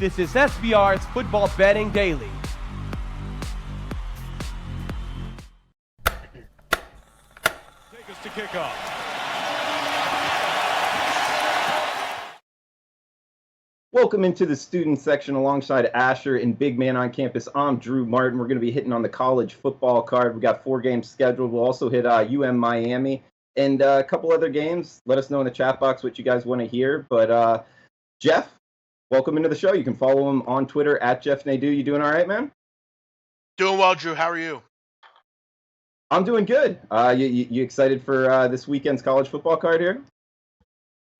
This is SBR's Football Betting Daily. Take us to kickoff. Welcome into the student section alongside Asher and Big Man on Campus. I'm Drew Martin. We're going to be hitting on the college football card. We got 4 games scheduled. We'll also hit Miami and a couple other games. Let us know in the chat box what you guys want to hear. But Jeff, welcome into the show. You can follow him on Twitter at Jeff Nadeau. You doing all right, man? Doing well, Drew. How are you? I'm doing good. You excited for this weekend's college football card here?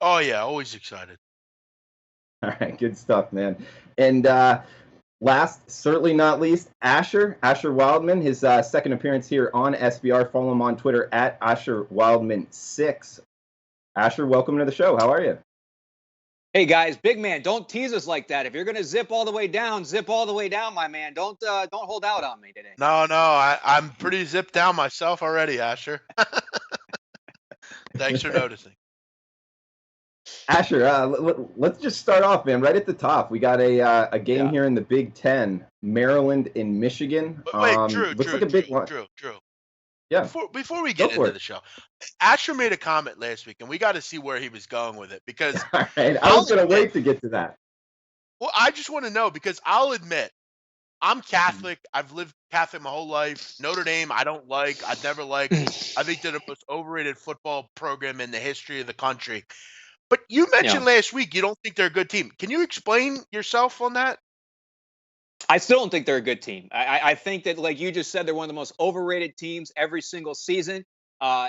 Oh, yeah. Always excited. All right, good stuff, man. And last, certainly not least, Asher Wildman, his second appearance here on SBR. Follow him on Twitter at AsherWildman6. Asher, welcome to the show. How are you? Hey, guys, Big Man, don't tease us like that. If you're going to zip all the way down, my man. Don't hold out on me today. No, I'm pretty zipped down myself already, Asher. Thanks for noticing. Asher, let's just start off, man. Right at the top, we got a game here in the Big Ten, Maryland and Michigan. But wait, Drew. Yeah. Before we get into the show, Asher made a comment last week, and we got to see where he was going with it because. All right, I was going to wait to get to that. Well, I just want to know because I'll admit, I'm Catholic. I've lived Catholic my whole life. Notre Dame, I don't like. I've never liked. I think they're the most overrated football program in the history of the country. But you mentioned last week you don't think they're a good team. Can you explain yourself on that? I still don't think they're a good team. I think that, like you just said, they're one of the most overrated teams every single season.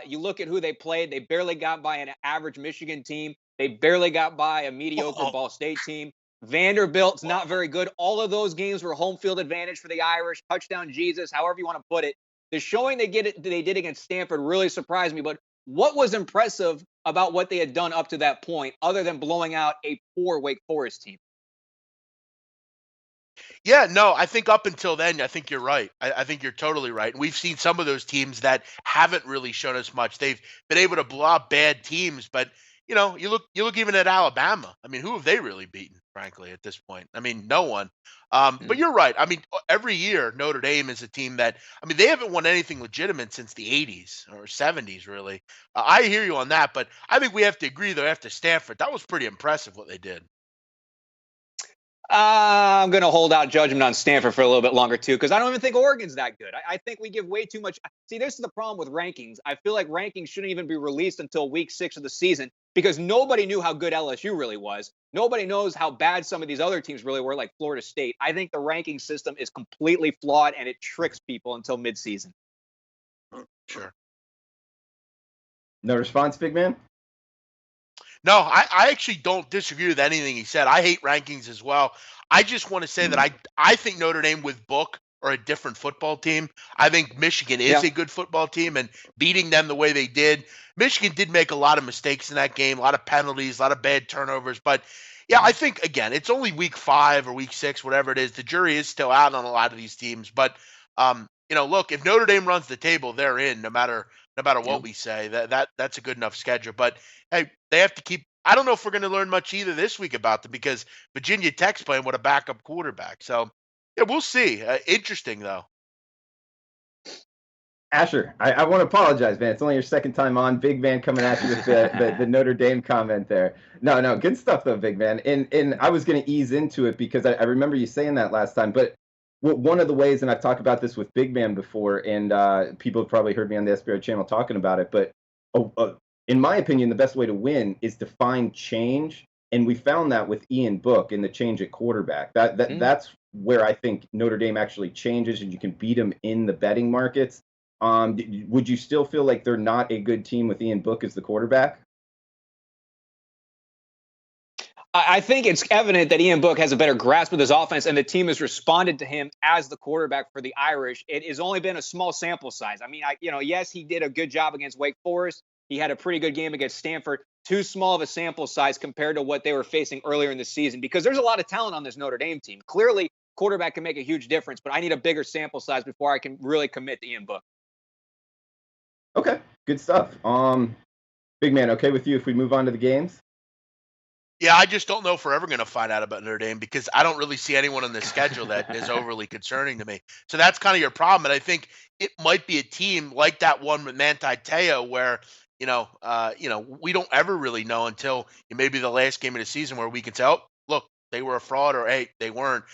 You look at who they played. They barely got by an average Michigan team. They barely got by a mediocre Ball State team. Vanderbilt's not very good. All of those games were home field advantage for the Irish. Touchdown Jesus, however you want to put it. The showing they did against Stanford really surprised me. But what was impressive about what they had done up to that point, other than blowing out a poor Wake Forest team? Yeah, no, I think up until then, I think you're right. I think you're totally right. We've seen some of those teams that haven't really shown us much. They've been able to blow out bad teams, but you look even at Alabama. I mean, who have they really beaten, frankly, at this point? I mean, no one. But you're right. I mean, every year Notre Dame is a team that, I mean, they haven't won anything legitimate since the 80s or 70s, really. I hear you on that, but I think we have to agree, though, after Stanford, that was pretty impressive what they did. I'm going to hold out judgment on Stanford for a little bit longer, too, because I don't even think Oregon's that good. I think we give way too much. See, this is the problem with rankings. I feel like rankings shouldn't even be released until week 6 of the season because nobody knew how good LSU really was. Nobody knows how bad some of these other teams really were, like Florida State. I think the ranking system is completely flawed, and it tricks people until midseason. Sure. No response, Big Man? No, I actually don't disagree with anything he said. I hate rankings as well. I just want to say that I think Notre Dame with Book are a different football team. I think Michigan is a good football team, and beating them the way they did. Michigan did make a lot of mistakes in that game, a lot of penalties, a lot of bad turnovers. But, yeah, I think, again, it's only week 5 or week 6, whatever it is. The jury is still out on a lot of these teams. But, look, if Notre Dame runs the table, they're in no matter what we say. That's a good enough schedule. But, hey, they have to keep – I don't know if we're going to learn much either this week about them because Virginia Tech's playing with a backup quarterback. So, yeah, we'll see. Interesting, though. Asher, I want to apologize, man. It's only your second time on. Big Man coming at you with the Notre Dame comment there. No, good stuff, though, Big Man. And I was going to ease into it because I remember you saying that last time. But one of the ways, and I've talked about this with Big Man before, and people have probably heard me on the SBR channel talking about it, but in my opinion, the best way to win is to find change. And we found that with Ian Book in the change at quarterback. That's where I think Notre Dame actually changes and you can beat them in the betting markets. Would you still feel like they're not a good team with Ian Book as the quarterback? I think it's evident that Ian Book has a better grasp of his offense, and the team has responded to him as the quarterback for the Irish. It has only been a small sample size. I mean, yes, he did a good job against Wake Forest. He had a pretty good game against Stanford. Too small of a sample size compared to what they were facing earlier in the season because there's a lot of talent on this Notre Dame team. Clearly, quarterback can make a huge difference, but I need a bigger sample size before I can really commit to Ian Book. Okay, good stuff. Big Man, okay with you if we move on to the games? Yeah, I just don't know if we're ever going to find out about Notre Dame because I don't really see anyone on the schedule that is overly concerning to me. So that's kind of your problem. And I think it might be a team like that one with Manti Te'o where, we don't ever really know until maybe the last game of the season where we can say, oh, look, they were a fraud or, hey, they weren't.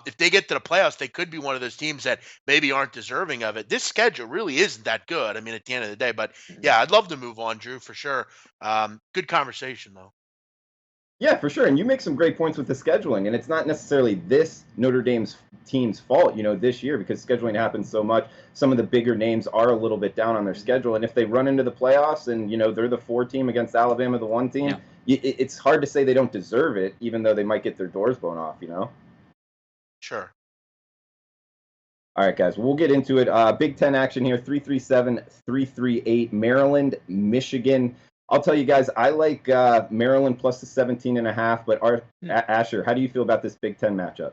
If they get to the playoffs, they could be one of those teams that maybe aren't deserving of it. This schedule really isn't that good. I mean, at the end of the day, but yeah, I'd love to move on, Drew, for sure. Good conversation, though. Yeah, for sure. And you make some great points with the scheduling. And it's not necessarily this Notre Dame's team's fault, this year, because scheduling happens so much. Some of the bigger names are a little bit down on their schedule. And if they run into the playoffs and, they're the 4 team against Alabama, the 1 team, it's hard to say they don't deserve it, even though they might get their doors blown off. Sure. All right, guys, we'll get into it. Big Ten action here, 337-338, Maryland, Michigan. I'll tell you guys, I like Maryland plus the 17.5, but Asher, how do you feel about this Big Ten matchup?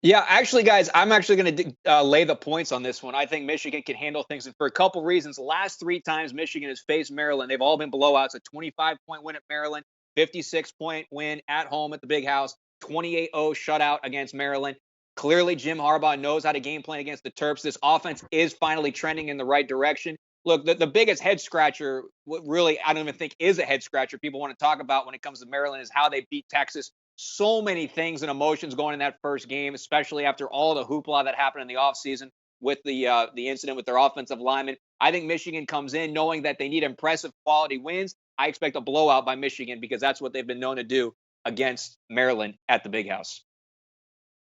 Yeah, actually, guys, I'm actually going to lay the points on this one. I think Michigan can handle things, and for a couple reasons. The last 3 times Michigan has faced Maryland, they've all been blowouts. A 25-point win at Maryland, 56-point win at home at the Big House, 28-0 shutout against Maryland. Clearly, Jim Harbaugh knows how to game plan against the Terps. This offense is finally trending in the right direction. Look, the biggest head scratcher, what really I don't even think is a head scratcher people want to talk about when it comes to Maryland, is how they beat Texas. So many things and emotions going in that first game, especially after all the hoopla that happened in the offseason with the incident with their offensive lineman. I think Michigan comes in knowing that they need impressive quality wins. I expect a blowout by Michigan because that's what they've been known to do against Maryland at the Big House.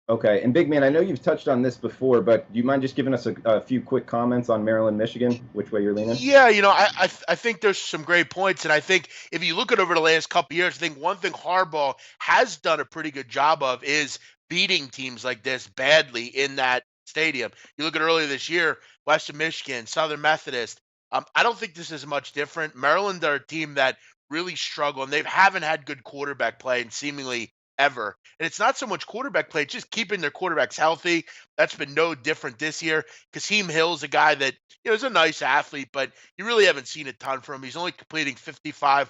Okay, and Big Man, I know you've touched on this before, but do you mind just giving us a few quick comments on Maryland, Michigan, which way you're leaning? Yeah, I think there's some great points, and I think if you look at over the last couple of years, I think one thing Harbaugh has done a pretty good job of is beating teams like this badly in that stadium. You look at earlier this year, Western Michigan, Southern Methodist. I don't think this is much different. Maryland are a team that really struggle, and they haven't had good quarterback play and seemingly ever. And it's not so much quarterback play, it's just keeping their quarterbacks healthy. That's been no different this year. Kasim Hill's a guy that, is a nice athlete, but you really haven't seen a ton from him. He's only completing 55%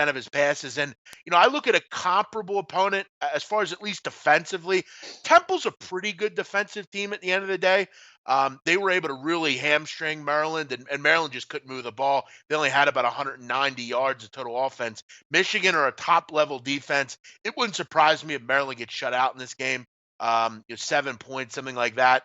of his passes. And, I look at a comparable opponent as far as at least defensively. Temple's a pretty good defensive team at the end of the day. They were able to really hamstring Maryland, and Maryland just couldn't move the ball. They only had about 190 yards of total offense. Michigan are a top-level defense. It wouldn't surprise me if Maryland gets shut out in this game. 7 points, something like that.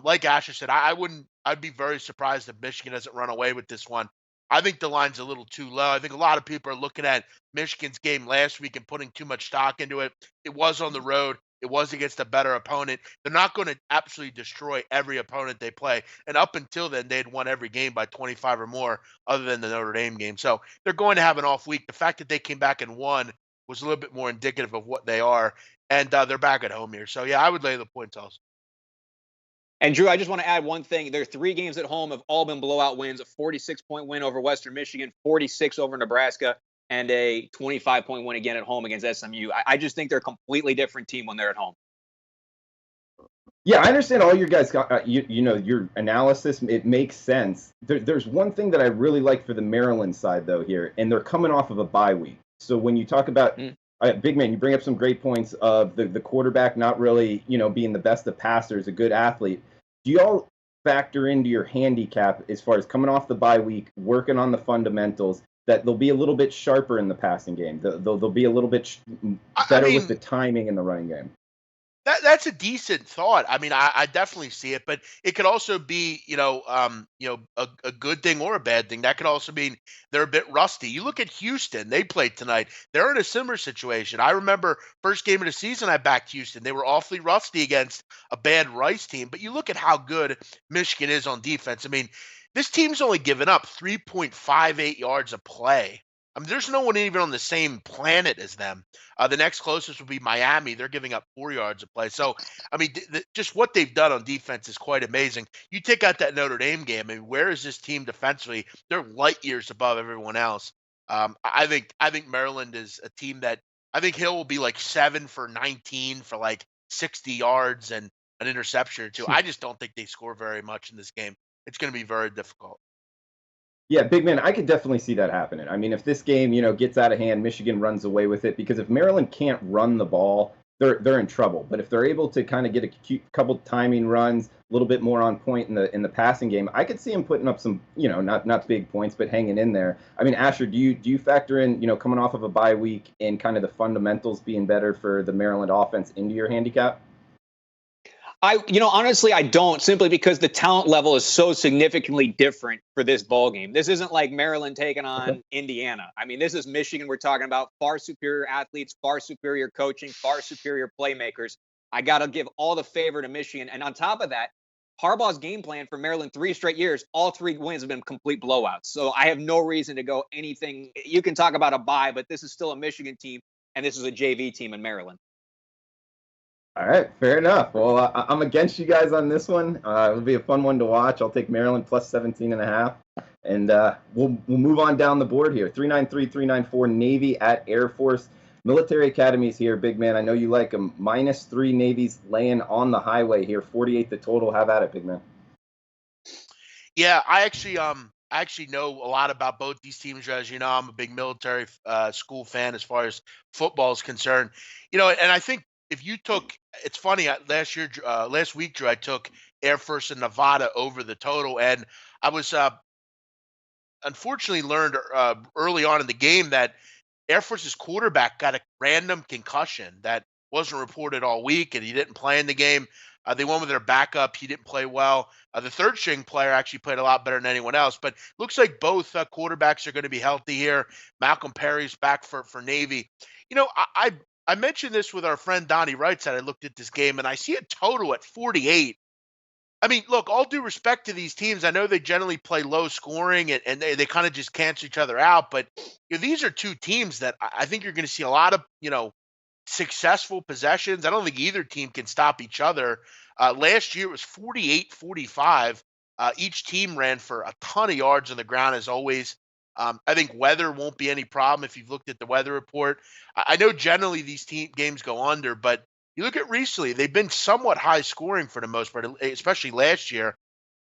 Like Asher said, I'd be very surprised if Michigan doesn't run away with this one. I think the line's a little too low. I think a lot of people are looking at Michigan's game last week and putting too much stock into it. It was on the road. It was against a better opponent. They're not going to absolutely destroy every opponent they play. And up until then, they'd won every game by 25 or more, other than the Notre Dame game. So they're going to have an off week. The fact that they came back and won was a little bit more indicative of what they are. And they're back at home here. So, yeah, I would lay the points also. And Drew, I just want to add one thing. Their 3 games at home have all been blowout wins: a 46-point win over Western Michigan, 46 over Nebraska, and a 25-point win again at home against SMU. I just think they're a completely different team when they're at home. Yeah, I understand all you guys got, your analysis. It makes sense. There's one thing that I really like for the Maryland side, though, here, and they're coming off of a bye week. So when you talk about Big Man, you bring up some great points of the quarterback not really, being the best of passers, a good athlete. Do y'all factor into your handicap as far as coming off the bye week, working on the fundamentals, that they'll be a little bit sharper in the passing game? They'll be a little bit better with the timing in the running game. That's a decent thought. I mean, I definitely see it, but it could also be, a good thing or a bad thing. That could also mean they're a bit rusty. You look at Houston; they played tonight. They're in a similar situation. I remember first game of the season, I backed Houston. They were awfully rusty against a bad Rice team. But you look at how good Michigan is on defense. I mean, this team's only given up 3.58 yards a play. I mean, there's no one even on the same planet as them. The next closest would be Miami. They're giving up 4 yards a play. So, I mean, just what they've done on defense is quite amazing. You take out that Notre Dame game, I mean, where is this team defensively? They're light years above everyone else. I think Maryland is a team that I think Hill will be like 7 for 19 for like 60 yards and an interception or two. I just don't think they score very much in this game. It's going to be very difficult. Yeah, big man, I could definitely see that happening. I mean, if this game, gets out of hand, Michigan runs away with it because if Maryland can't run the ball, they're in trouble. But if they're able to kind of get a couple timing runs, a little bit more on point in the passing game, I could see them putting up some, not big points, but hanging in there. I mean, Asher, do you factor in, coming off of a bye week and kind of the fundamentals being better for the Maryland offense into your handicap? Honestly, I don't, simply because the talent level is so significantly different for this ball game. This isn't like Maryland taking Okay. on Indiana. I mean, this is Michigan. We're talking about far superior athletes, far superior coaching, far superior playmakers. I got to give all the favor to Michigan. And on top of that, Harbaugh's game plan for Maryland 3 straight years, all 3 wins have been complete blowouts. So I have no reason to go anything. You can talk about a bye, but this is still a Michigan team, and this is a JV team in Maryland. All right, fair enough. Well, I'm against you guys on this one. It'll be a fun one to watch. I'll take Maryland plus 17.5. And we'll move on down the board here. 393, 394, Navy at Air Force. Military academies here, big man. I know you like them. -3 Navy's laying on the highway here. 48 the total. Have at it, big man. Yeah, I actually know a lot about both these teams. As you know, I'm a big military school fan as far as football is concerned. And I think if you took, it's funny. Last week, Drew, I took Air Force and Nevada over the total, and I was unfortunately learned early on in the game that Air Force's quarterback got a random concussion that wasn't reported all week, and he didn't play in the game. They went with their backup. He didn't play well. The third string player actually played a lot better than anyone else. But looks like both quarterbacks are going to be healthy here. Malcolm Perry's back for Navy. I mentioned this with our friend Donnie Wright. Said I looked at this game and I see a total at 48. I mean, look, all due respect to these teams, I know they generally play low scoring and they kind of just cancel each other out. But these are two teams that I think you're going to see a lot of, successful possessions. I don't think either team can stop each other. Last year it was 48-45. Each team ran for a ton of yards on the ground as always. I think weather won't be any problem if you've looked at the weather report. I know generally these team games go under, but you look at recently, they've been somewhat high scoring for the most part, especially last year.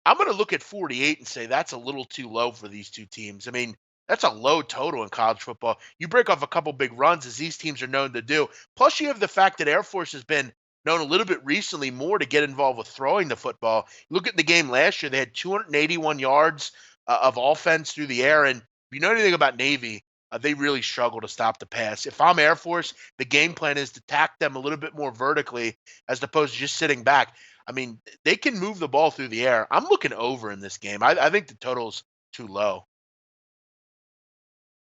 I'm going to look at 48 and say that's a little too low for these two teams. I mean, that's a low total in college football. You break off a couple big runs, as these teams are known to do. Plus, you have the fact that Air Force has been known a little bit recently more to get involved with throwing the football. Look at the game last year; they had 281 yards of offense through the air. And if you know anything about Navy, they really struggle to stop the pass. If I'm Air Force, the game plan is to tack them a little bit more vertically as opposed to just sitting back. I mean, they can move the ball through the air. I'm looking over in this game. I think the total's too low.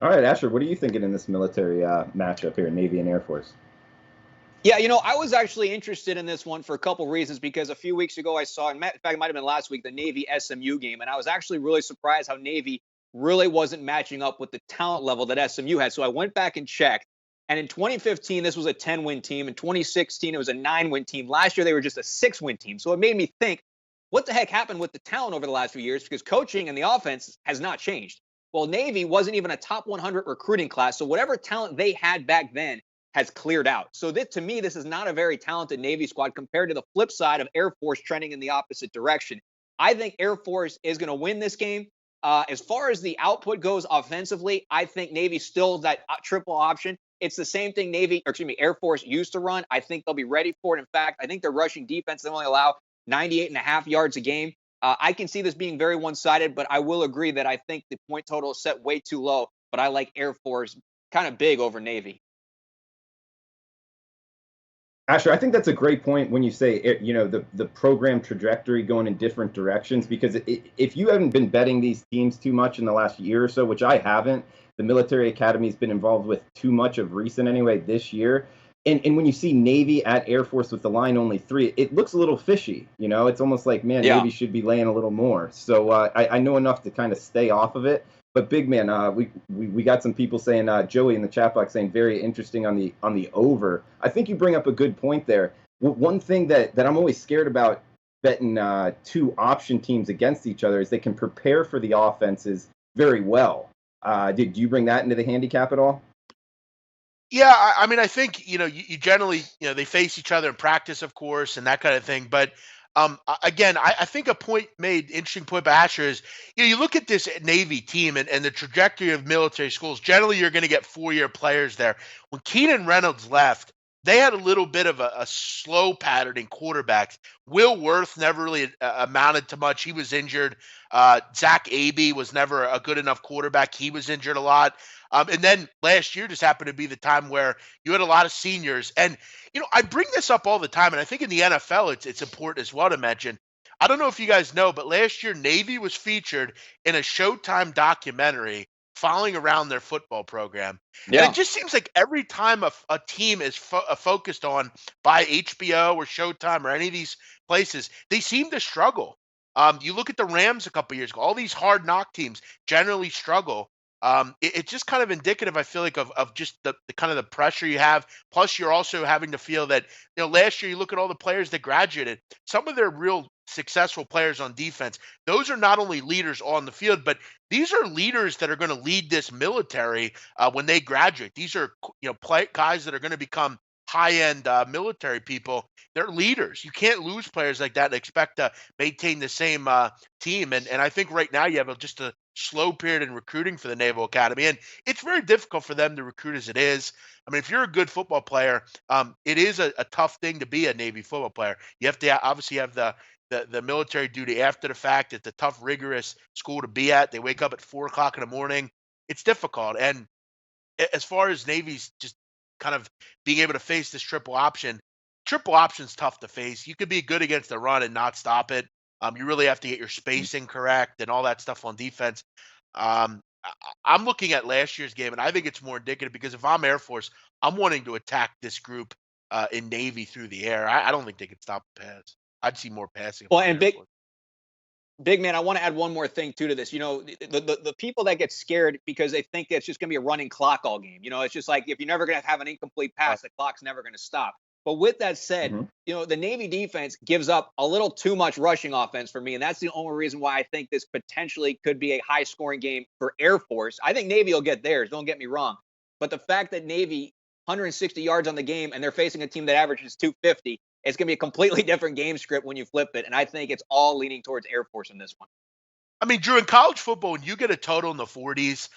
All right, Asher, what are you thinking in this military matchup here, Navy and Air Force? Yeah, I was actually interested in this one for a couple reasons because a few weeks ago I saw, in fact, it might have been last week, the Navy SMU game, and I was actually really surprised how Navy really wasn't matching up with the talent level that SMU had. So I went back and checked, and in 2015 this was a 10-win team. In 2016 it was a 9-win team. Last year they were just a 6-win team. So it made me think, what the heck happened with the talent over the last few years? Because coaching and the offense has not changed. Well, Navy wasn't even a top 100 recruiting class, so whatever talent they had back then has cleared out. So this, to me, this is not a very talented Navy squad compared to the flip side of Air Force trending in the opposite direction. I think Air Force is going to win this game. As far as the output goes offensively, I think Navy's still that triple option. It's the same thing Air Force used to run. I think they'll be ready for it. In fact, I think their rushing defense, they only allow 98.5 yards a game. I can see this being very one-sided, but I will agree that I think the point total is set way too low. But I like Air Force kind of big over Navy. Asher, I think that's a great point when you say, the program trajectory going in different directions, because if you haven't been betting these teams too much in the last year or so, which I haven't, the military academy's been involved with too much of recent anyway this year. And when you see Navy at Air Force with the line only 3, it looks a little fishy. It's almost like, man, Yeah. Navy should be laying a little more. So I know enough to kind of stay off of it. But big man, we got some people saying, Joey in the chat box saying very interesting on the over. I think you bring up a good point there. One thing that I'm always scared about betting two option teams against each other is they can prepare for the offenses very well. Did you bring that into the handicap at all? Yeah, I mean, I think you generally they face each other in practice, of course, and that kind of thing. But Again, I think a point made, interesting point by Asher is, you look at this Navy team and the trajectory of military schools. Generally, you're going to get 4-year players there. When Keenan Reynolds left, they had a little bit of a slow pattern in quarterbacks. Will Worth never really amounted to much. He was injured. Zach Abey was never a good enough quarterback. He was injured a lot. And then last year just happened to be the time where you had a lot of seniors. And I bring this up all the time, and I think in the NFL it's important as well to mention. I don't know if you guys know, but last year Navy was featured in a Showtime documentary following around their football program. Yeah. And it just seems like every time a team is focused on by HBO or Showtime or any of these places, they seem to struggle. You look at the Rams a couple years ago, all these hard knock teams generally struggle. It's just kind of indicative, I feel like, of just the kind of the pressure you have. Plus, you're also having to feel that, last year you look at all the players that graduated, some of their real successful players on defense, those are not only leaders on the field, but these are leaders that are going to lead this military when they graduate. These are, guys that are going to become high-end military people. They're leaders. You can't lose players like that and expect to maintain the same team. And I think right now you have just a slow period in recruiting for the Naval Academy, and it's very difficult for them to recruit as it is. I mean, if you're a good football player, it is a tough thing to be a Navy football player. You have to obviously have the military duty after the fact. It's a tough, rigorous school to be at. They wake up at 4:00 in the morning. It's difficult. And as far as Navy's just kind of being able to face this triple option's tough to face. You could be good against the run and not stop it. You really have to get your spacing correct and all that stuff on defense. I'm looking at last year's game, and I think it's more indicative because if I'm Air Force, I'm wanting to attack this group in Navy through the air. I don't think they could stop the pass. I'd see more passing. Well, and big man, I want to add one more thing too to this. The people that get scared because they think it's just going to be a running clock all game. It's just like if you're never going to have an incomplete pass, the clock's never going to stop. But with that said, the Navy defense gives up a little too much rushing offense for me, and that's the only reason why I think this potentially could be a high-scoring game for Air Force. I think Navy will get theirs, don't get me wrong. But the fact that Navy, 160 yards on the game, and they're facing a team that averages 250, it's going to be a completely different game script when you flip it, and I think it's all leaning towards Air Force in this one. I mean, Drew, in college football, when you get a total in the 40s,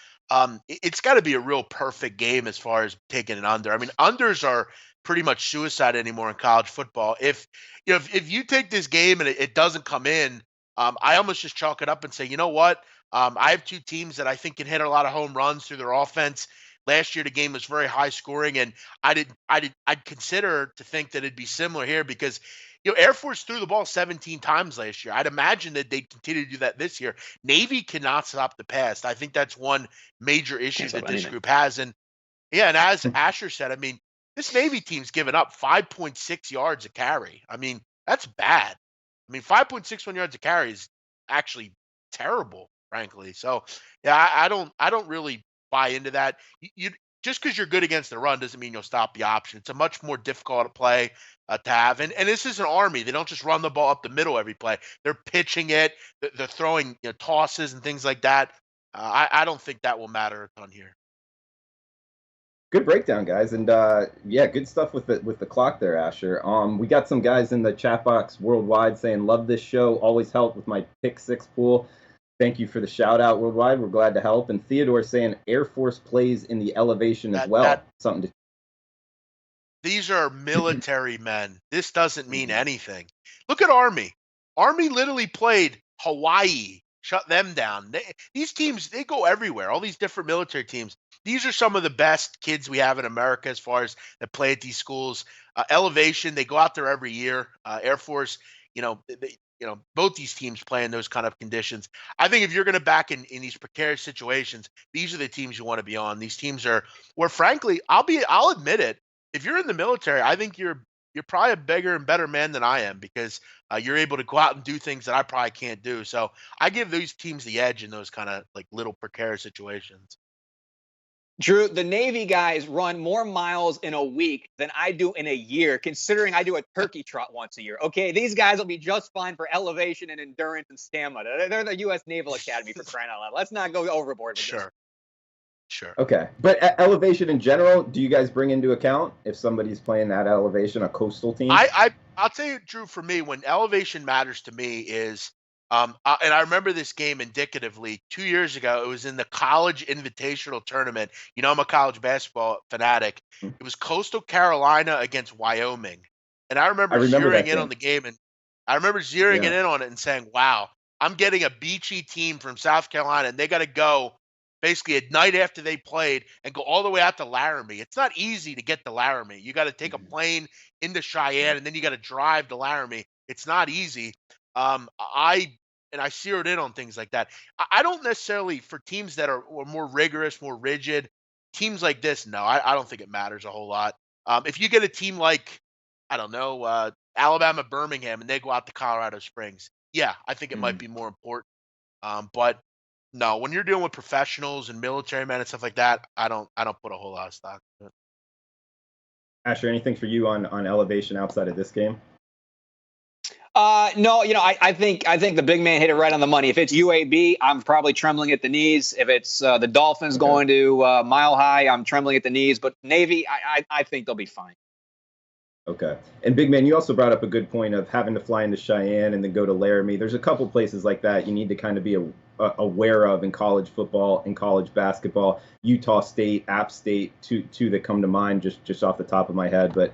it's got to be a real perfect game as far as taking an under. I mean, unders are pretty much suicide anymore in college football. If you take this game and it doesn't come in, I almost just chalk it up and say, you know what? I have two teams that I think can hit a lot of home runs through their offense. Last year, the game was very high scoring, and I'd consider to think that it'd be similar here because Air Force threw the ball 17 times last year. I'd imagine that they'd continue to do that this year. Navy cannot stop the pass. I think that's one major issue that this group has. And as Asher said, I mean, this Navy team's given up 5.6 yards a carry. I mean, that's bad. I mean, 5.61 yards a carry is actually terrible, frankly. So, I don't really buy into that. You just because you're good against the run doesn't mean you'll stop the option. It's a much more difficult play to have. And this is an Army. They don't just run the ball up the middle every play. They're pitching it. They're throwing tosses and things like that. I don't think that will matter a ton here. Good breakdown, guys, and good stuff with the clock there, Asher. We got some guys in the chat box worldwide saying, "Love this show. Always help with my pick six pool." Thank you for the shout out worldwide. We're glad to help. And Theodore saying Air Force plays in the elevation as well. Something to. These are military men. This doesn't mean anything. Look at Army. Army literally played Hawaii, shut them down. These teams, they go everywhere. All these different military teams. These are some of the best kids we have in America as far as that play at these schools. Elevation, they go out there every year. Air Force, both these teams play in those kind of conditions. I think if you're going to back in these precarious situations, these are the teams you want to be on. These teams are where, frankly, I'll admit it. If you're in the military, I think you're probably a bigger and better man than I am because you're able to go out and do things that I probably can't do. So I give these teams the edge in those kind of like little precarious situations. Drew, the Navy guys run more miles in a week than I do in a year, considering I do a turkey trot once a year. Okay, these guys will be just fine for elevation and endurance and stamina. They're the U.S. Naval Academy for crying out loud. Let's not go overboard with this. Sure. Okay. But elevation in general, do you guys bring into account if somebody's playing that elevation, a coastal team? I'll tell you, Drew. For me, when elevation matters to me is, and I remember this game indicatively 2 years ago. It was in the college invitational tournament. You know, I'm a college basketball fanatic. Mhm. It was Coastal Carolina against Wyoming, and I I remember remember zeroing that in on game. the game, and I remember zeroing Yeah. in on it and saying, "Wow, I'm getting a beachy team from South Carolina, and they got to go." Basically, a night after they played and go all the way out to Laramie. It's not easy to get to Laramie. You got to take a Mhm. plane into Cheyenne, and then you got to drive to Laramie. It's not easy. I zeroed in on things like that. I don't necessarily for teams that are more rigorous, more rigid. Teams like this, no, I don't think it matters a whole lot. If you get a team like I don't know Alabama, Birmingham, and they go out to Colorado Springs, yeah, I think it might Mhm. be more important. But no, when you're dealing with professionals and military men and stuff like that, I don't put a whole lot of stock into it. Asher, anything for you on elevation outside of this game? No, I think the big man hit it right on the money. If it's UAB, I'm probably trembling at the knees. If it's the Dolphins Okay. going to Mile High, I'm trembling at the knees. But Navy, I think they'll be fine. Okay. And big man, you also brought up a good point of having to fly into Cheyenne and then go to Laramie. There's a couple places like that you need to kind of be aware of in college football and college basketball. Utah State, App State, two that come to mind just off the top of my head. But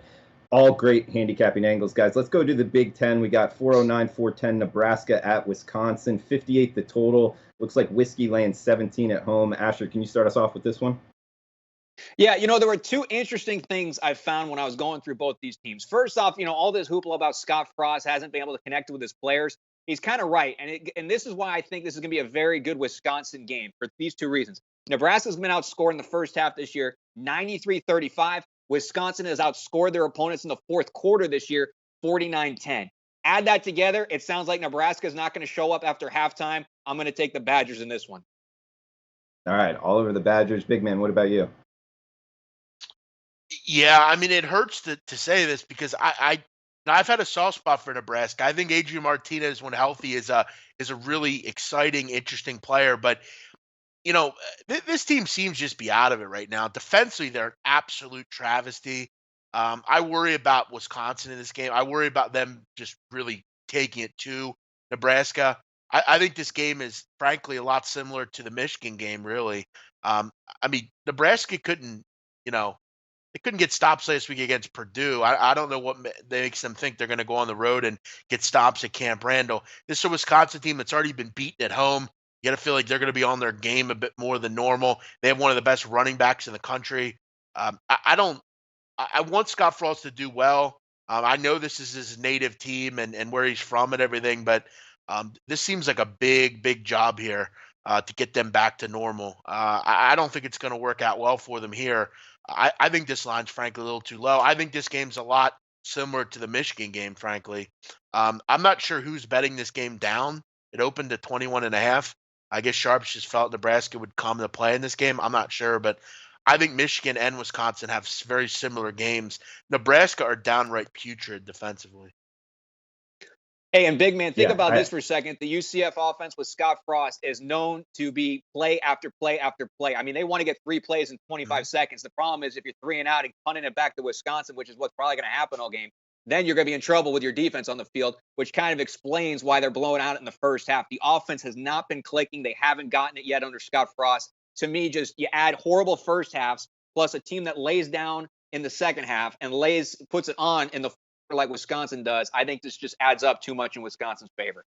all great handicapping angles, guys. Let's go to the Big Ten. We got 409, 410 Nebraska at Wisconsin, 58 the total. Looks like Whiskey laying 17 at home. Asher, can you start us off with this one? Yeah, there were two interesting things I found when I was going through both these teams. First off, all this hoopla about Scott Frost hasn't been able to connect with his players. He's kind of right. And this is why I think this is going to be a very good Wisconsin game for these two reasons. Nebraska's been outscored in the first half this year, 93-35. Wisconsin has outscored their opponents in the fourth quarter this year, 49-10. Add that together, it sounds like Nebraska is not going to show up after halftime. I'm going to take the Badgers in this one. All right, all over the Badgers. Big man, what about you? Yeah, I mean, it hurts to say this because I've had a soft spot for Nebraska. I think Adrian Martinez, when healthy, is a really exciting, interesting player. But this team seems just be out of it right now. Defensively, they're an absolute travesty. I worry about Wisconsin in this game. I worry about them just really taking it to Nebraska. I think this game is frankly a lot similar to the Michigan game. Really, I mean, Nebraska couldn't, you know they couldn't get stops last week against Purdue. I don't know what makes them think they're going to go on the road and get stops at Camp Randall. This is a Wisconsin team that's already been beaten at home. You got to feel like they're going to be on their game a bit more than normal. They have one of the best running backs in the country. I don't. I want Scott Frost to do well. I know this is his native team and where he's from and everything, but this seems like a big, big job here to get them back to normal. I don't think it's going to work out well for them here. I think this line's frankly a little too low. I think this game's a lot similar to the Michigan game, frankly. I'm not sure who's betting this game down. It opened at 21.5. I guess Sharps just felt Nebraska would come to play in this game. I'm not sure, but I think Michigan and Wisconsin have very similar games. Nebraska are downright putrid defensively. Hey, and big man, think Yeah, about this for a second. The UCF offense with Scott Frost is known to be play after play after play. I mean, they want to get 3 plays in 25 seconds. The problem is if you're 3 and out and punting it back to Wisconsin, which is what's probably going to happen all game, then you're going to be in trouble with your defense on the field, which kind of explains why they're blowing out in the first half. The offense has not been clicking. They haven't gotten it yet under Scott Frost. To me, just you add horrible first halves plus a team that lays down in the second half and puts it on in the like Wisconsin does. I think this just adds up too much in Wisconsin's favor.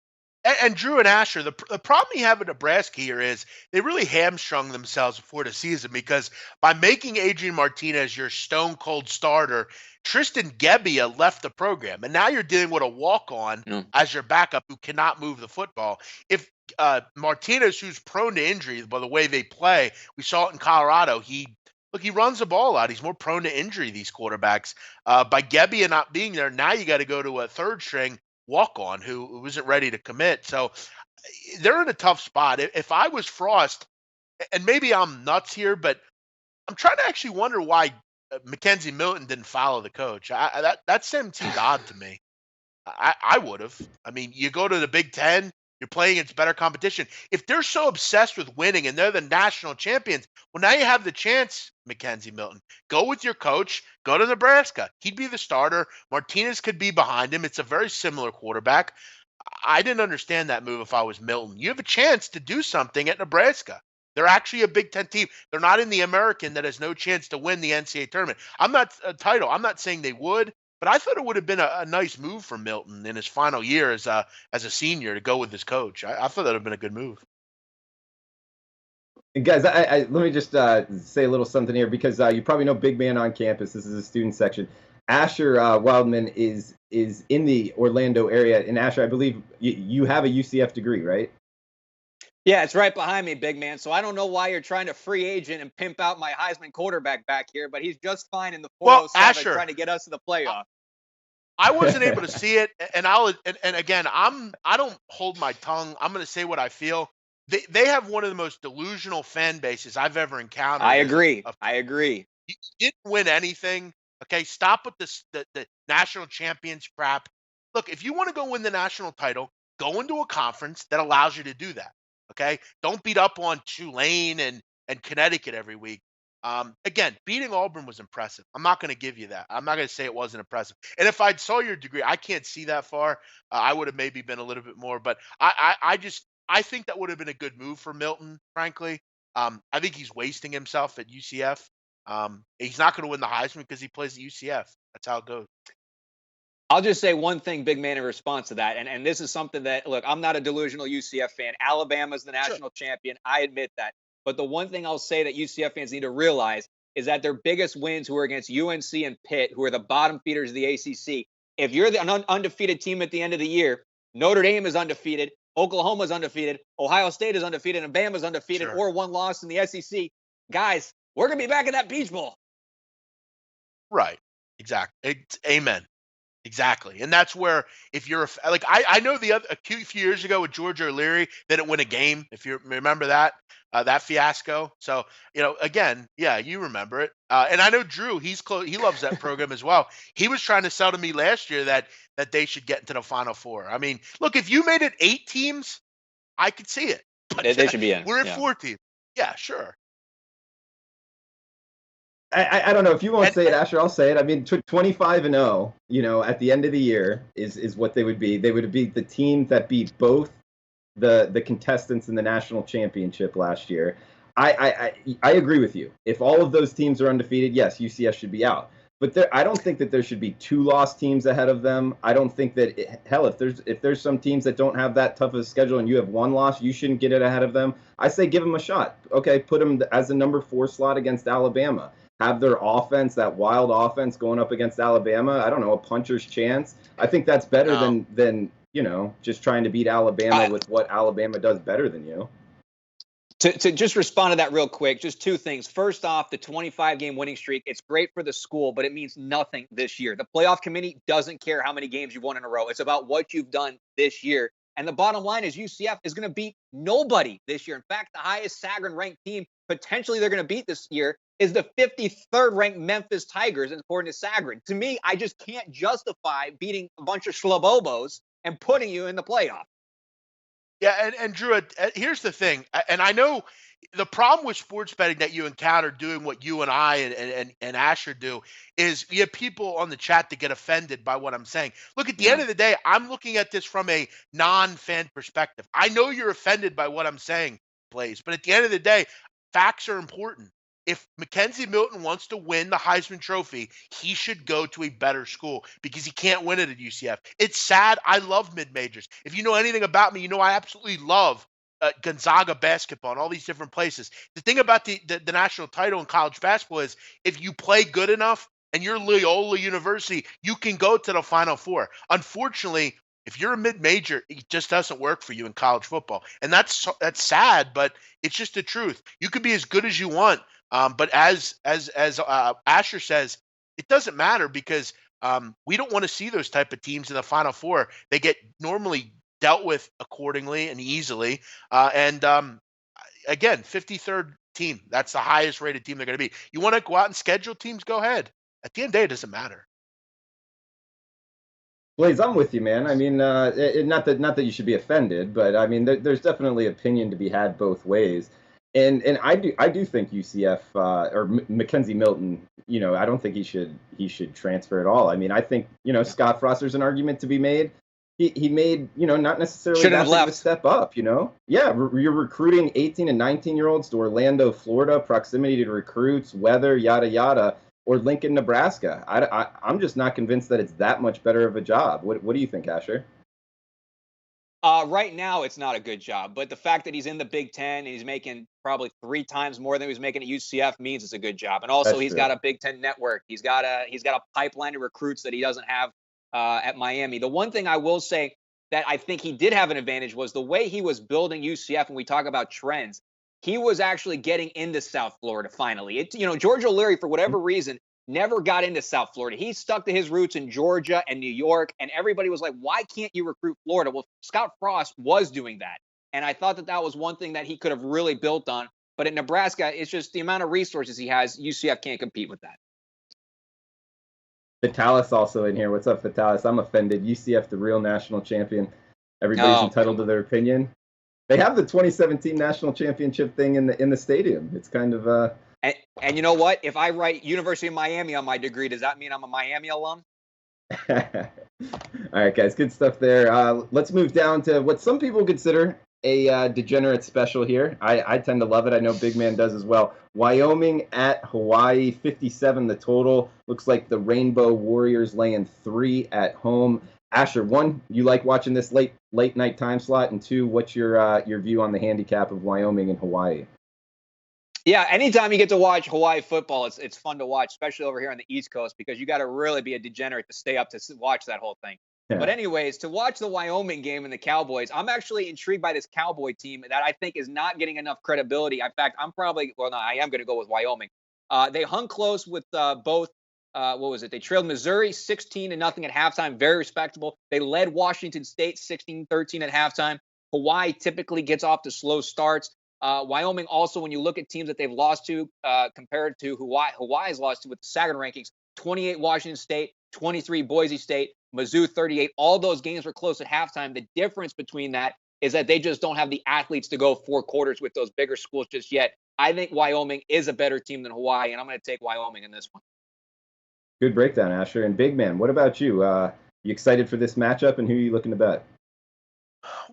And Drew and Asher, the problem you have with Nebraska here is they really hamstrung themselves before the season because by making Adrian Martinez your stone cold starter, Tristan Gebbia left the program. And now you're dealing with a walk on as your backup who cannot move the football. If Martinez, who's prone to injury by the way they play, we saw it in Colorado, he runs the ball out. He's more prone to injury, these quarterbacks. By Gebbia not being there, now you got to go to a third string walk on who isn't ready to commit. So they're in a tough spot. If I was Frost, and maybe I'm nuts here, but I'm trying to actually wonder why Mackenzie Milton didn't follow the coach. That seemed odd to me. I would have. I mean, you go to the Big Ten, You're playing against better competition. If they're so obsessed with winning and they're the national champions, well, now you have the chance, Mackenzie Milton. Go with your coach. Go to Nebraska. He'd be the starter. Martinez could be behind him. It's a very similar quarterback. I didn't understand that move if I was Milton. You have a chance to do something at Nebraska. They're actually a Big Ten team. They're not in the American that has no chance to win the NCAA tournament. I'm not a title. I'm not saying they would, but I thought it would have been a nice move for Milton in his final year as a senior to go with his coach. I thought that would have been a good move. And guys, let me just say a little something here because you probably know Big Man on campus. This is a student section. Asher Wildman is in the Orlando area. And Asher, I believe you have a UCF degree, right? Yeah, it's right behind me, big man. So I don't know why you're trying to free agent and pimp out my Heisman quarterback back here, but he's just fine in the 407 Asher, trying to get us to the playoff. I wasn't able to see it, and again, I don't hold my tongue. I'm going to say what I feel. They have one of the most delusional fan bases I've ever encountered. I agree. You didn't win anything. Okay, stop with this the national champions crap. Look, if you want to go win the national title, go into a conference that allows you to do that. Okay, don't beat up on Tulane and Connecticut every week. Again, beating Auburn was impressive. I'm not going to give you that. I'm not going to say it wasn't impressive. And if I saw your degree, I can't see that far. I would have maybe been a little bit more, but I think that would have been a good move for Milton. Frankly, I think he's wasting himself at UCF. He's not going to win the Heisman because he plays at UCF. That's how it goes. I'll just say one thing, big man, in response to that. And this is something that, look, I'm not a delusional UCF fan. Alabama's the national champion. I admit that. But the one thing I'll say that UCF fans need to realize is that their biggest wins were against UNC and Pitt, who are the bottom feeders of the ACC. If you're the undefeated team at the end of the year, Notre Dame is undefeated, Oklahoma's undefeated, Ohio State is undefeated, and Bama's undefeated or one loss in the SEC. Guys, we're going to be back in that Peach Bowl. Right. Exactly. Amen. Exactly. And that's where if you're like I know a few years ago with George O'Leary, they didn't win a game. If you remember that fiasco. So, again, yeah, you remember it. And I know Drew, he's close. He loves that program as well. He was trying to sell to me last year that they should get into the Final Four. I mean, look, if you made it 8 teams, I could see it. But they should be in. We're at 4 teams. Yeah, sure. I don't know if you won't say it, Asher. I'll say it. I mean, 25-0. At the end of the year is what they would be. They would be the team that beat both the contestants in the national championship last year. I agree with you. If all of those teams are undefeated, yes, UCF should be out. But I don't think that there should be 2 lost teams ahead of them. I don't think that if there's some teams that don't have that tough of a schedule and you have 1 loss, you shouldn't get it ahead of them. I say give them a shot. Okay, put them as the number 4 slot against Alabama. Have their offense, that wild offense going up against Alabama. I don't know, a puncher's chance. I think that's better than just trying to beat Alabama with what Alabama does better than you. To just respond to that real quick, just 2 things. First off, the 25-game winning streak, it's great for the school, but it means nothing this year. The playoff committee doesn't care how many games you've won in a row. It's about what you've done this year. And the bottom line is UCF is going to beat nobody this year. In fact, the highest Sagarin-ranked team potentially they're going to beat this year is the 53rd ranked Memphis Tigers, according to Sagarin. To me, I just can't justify beating a bunch of schlabobos and putting you in the playoff. Yeah, and Drew, here's the thing, and I know the problem with sports betting that you encounter doing what you and I and Asher do is you have people on the chat that get offended by what I'm saying. Look, at the end of the day, I'm looking at this from a non-fan perspective. I know you're offended by what I'm saying, Blaze, but at the end of the day, facts are important. If Mackenzie Milton wants to win the Heisman Trophy, he should go to a better school because he can't win it at UCF. It's sad. I love mid-majors. If you know anything about me, you know I absolutely love Gonzaga basketball and all these different places. The thing about the national title in college basketball is if you play good enough and you're Loyola University, you can go to the Final Four. Unfortunately, if you're a mid-major, it just doesn't work for you in college football. And that's sad, but it's just the truth. You can be as good as you want. But as Asher says, it doesn't matter because we don't want to see those type of teams in the Final Four. They get normally dealt with accordingly and easily. Again, 53rd team. That's the highest rated team they're going to be. You want to go out and schedule teams? Go ahead. At the end of the day, it doesn't matter. Blaze, I'm with you, man. I mean, not that you should be offended, but I mean, there's definitely opinion to be had both ways, and I do think UCF or Mackenzie Milton, I don't think he should transfer at all. I mean, I think Scott Frost, there's an argument to be made. He made not necessarily Shouldn't that have big of a left. step up. Yeah, you're recruiting 18 and 19-year-olds to Orlando, Florida, proximity to recruits, weather, yada yada, or Lincoln, Nebraska. I'm just not convinced that it's that much better of a job. What do you think, Asher? Right now, it's not a good job, but the fact that he's in the Big Ten and he's making probably 3 times more than he was making at UCF means it's a good job. And also, That's he's true. got a Big Ten network. He's got a pipeline of recruits that he doesn't have at Miami. The one thing I will say that I think he did have an advantage was the way he was building UCF. When we talk about trends, he was actually getting into South Florida finally. George O'Leary, for whatever reason, never got into South Florida. He stuck to his roots in Georgia and New York, and everybody was like, why can't you recruit Florida? Well, Scott Frost was doing that. And I thought that was one thing that he could have really built on. But at Nebraska, it's just the amount of resources he has. UCF can't compete with that. Vitalis also in here. What's up, Vitalis? I'm offended. UCF, the real national champion. Everybody's entitled to their opinion. They have the 2017 national championship thing in the stadium. It's kind of And you know what? If I write University of Miami on my degree, does that mean I'm a Miami alum? All right, guys, good stuff there. Let's move down to what some people consider a degenerate special here. I tend to love it. I know Big Man does as well. Wyoming at Hawaii, 57 the total. Looks like the Rainbow Warriors laying 3 at home. Asher, 1, you like watching this late night time slot, and 2, what's your view on the handicap of Wyoming and Hawaii? Yeah, anytime you get to watch Hawaii football, it's fun to watch, especially over here on the East Coast, because you got to really be a degenerate to stay up to watch that whole thing. Yeah. But anyways, to watch the Wyoming game and the Cowboys, I'm actually intrigued by this Cowboy team that I think is not getting enough credibility. In fact, I am going to go with Wyoming. They hung close with both. What was it? They trailed Missouri 16-0 at halftime. Very respectable. They led Washington State 16-13 at halftime. Hawaii typically gets off to slow starts. Wyoming also, when you look at teams that they've lost to compared to Hawaii's lost to with the Sagan rankings, 28 Washington State, 23 Boise State, Mizzou 38. All those games were close at halftime. The difference between that is that they just don't have the athletes to go 4 quarters with those bigger schools just yet. I think Wyoming is a better team than Hawaii, and I'm going to take Wyoming in this one. Good breakdown, Asher. And Big Man, what about you? You excited for this matchup, and who are you looking to bet?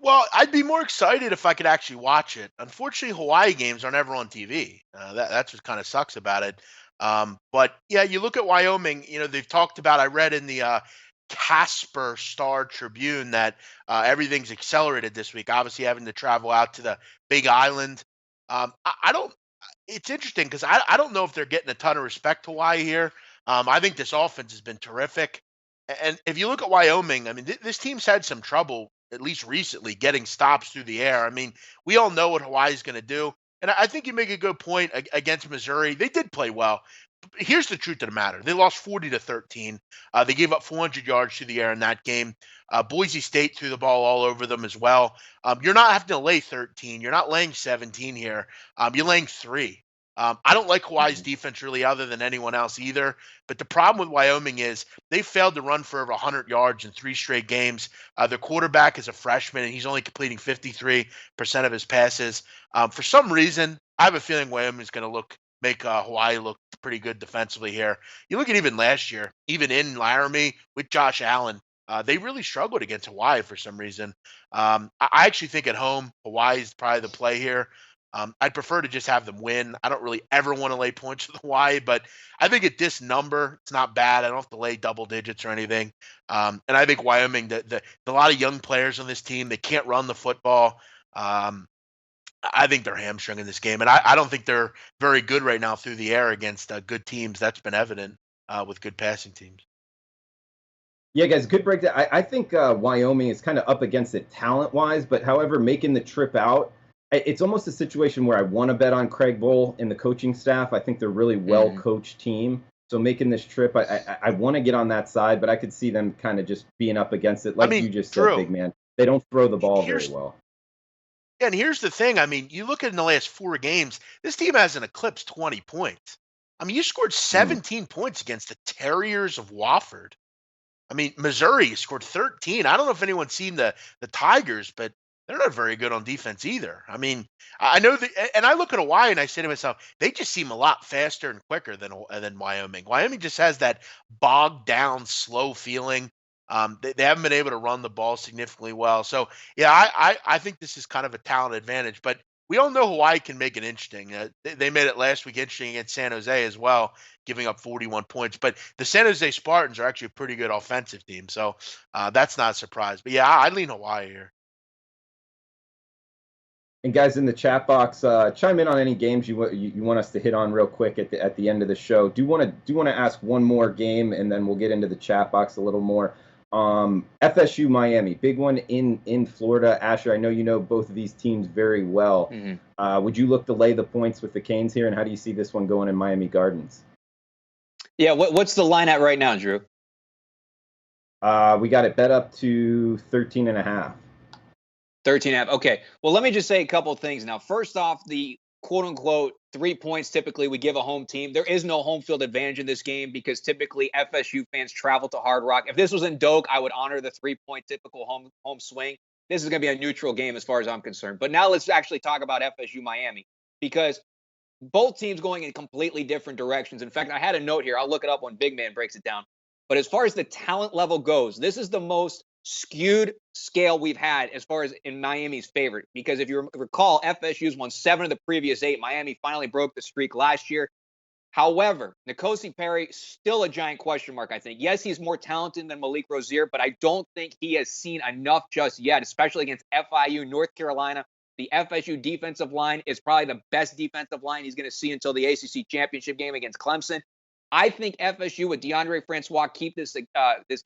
Well, I'd be more excited if I could actually watch it. Unfortunately, Hawaii games aren't ever on TV. That's what kind of sucks about it. But yeah, you look at Wyoming. They've talked about. I read in the Casper Star Tribune that everything's accelerated this week. Obviously, having to travel out to the Big Island. I don't. It's interesting because I don't know if they're getting a ton of respect to Hawaii here. I think this offense has been terrific. And if you look at Wyoming, I mean, this team's had some trouble, at least recently, getting stops through the air. I mean, we all know what Hawaii's going to do. And I think you make a good point against Missouri. They did play well. But here's the truth of the matter. They lost 40-13. They gave up 400 yards through the air in that game. Boise State threw the ball all over them as well. You're not having to lay 13. You're not laying 17 here. You're laying 3. I don't like Hawaii's defense really other than anyone else either. But the problem with Wyoming is they failed to run for over 100 yards in 3 straight games. Their quarterback is a freshman, and he's only completing 53% of his passes. For some reason, I have a feeling Wyoming's going to make Hawaii look pretty good defensively here. You look at even last year, even in Laramie with Josh Allen, they really struggled against Hawaii for some reason. I actually think at home, Hawaii is probably the play here. I'd prefer to just have them win. I don't really ever want to lay points with Hawaii, but I think at this number, it's not bad. I don't have to lay double digits or anything. And I think Wyoming, a lot of young players on this team, they can't run the football. I think they're hamstrung in this game, and I don't think they're very good right now through the air against good teams. That's been evident with good passing teams. Yeah, guys, good breakdown. I think Wyoming is kind of up against it talent-wise, but however, making the trip out, it's almost a situation where I want to bet on Craig Bowl and the coaching staff. I think they're a really well-coached team. So making this trip, I want to get on that side, but I could see them kind of just being up against it. Like you just said, Big Man. They don't throw the ball very well. And here's the thing. I mean, you look at in the last 4 games, this team hasn't eclipsed 20 points. I mean, you scored 17 points against the Terriers of Wofford. I mean, Missouri scored 13. I don't know if anyone's seen the Tigers, but they're not very good on defense either. I mean, I know that, and I look at Hawaii and I say to myself, they just seem a lot faster and quicker than Wyoming. Wyoming just has that bogged down, slow feeling. They haven't been able to run the ball significantly well. So yeah, I think this is kind of a talent advantage, but we all know Hawaii can make it interesting. They made it last week interesting against San Jose as well, giving up 41 points. But the San Jose Spartans are actually a pretty good offensive team, so that's not a surprise. But yeah, I lean Hawaii here. And guys in the chat box, chime in on any games you want us to hit on real quick at the end of the show. Do want to ask one more game, and then we'll get into the chat box a little more. FSU Miami, big one in Florida. Asher, I know you know both of these teams very well. Mm-hmm. Would you look to lay the points with the Canes here, and how do you see this one going in Miami Gardens? Yeah, what's the line at right now, Drew? We got it bet up to 13.5. 13.5. Okay. Well, let me just say a couple of things now. First off, the quote unquote 3 points typically we give a home team. There is no home field advantage in this game because typically FSU fans travel to Hard Rock. If this was in Doak, I would honor the 3-point typical home swing. This is going to be a neutral game as far as I'm concerned. But now let's actually talk about FSU Miami, because both teams going in completely different directions. In fact, I had a note here. I'll look it up when Big Man breaks it down. But as far as the talent level goes, this is the most skewed scale we've had as far as in Miami's favor. Because if you recall, FSU's won 7 of the previous 8. Miami finally broke the streak last year. However, N'Kosi Perry, still a giant question mark, I think. Yes, he's more talented than Malik Rozier, but I don't think he has seen enough just yet, especially against FIU, North Carolina. The FSU defensive line is probably the best defensive line he's going to see until the ACC championship game against Clemson. I think FSU with DeAndre Francois keep this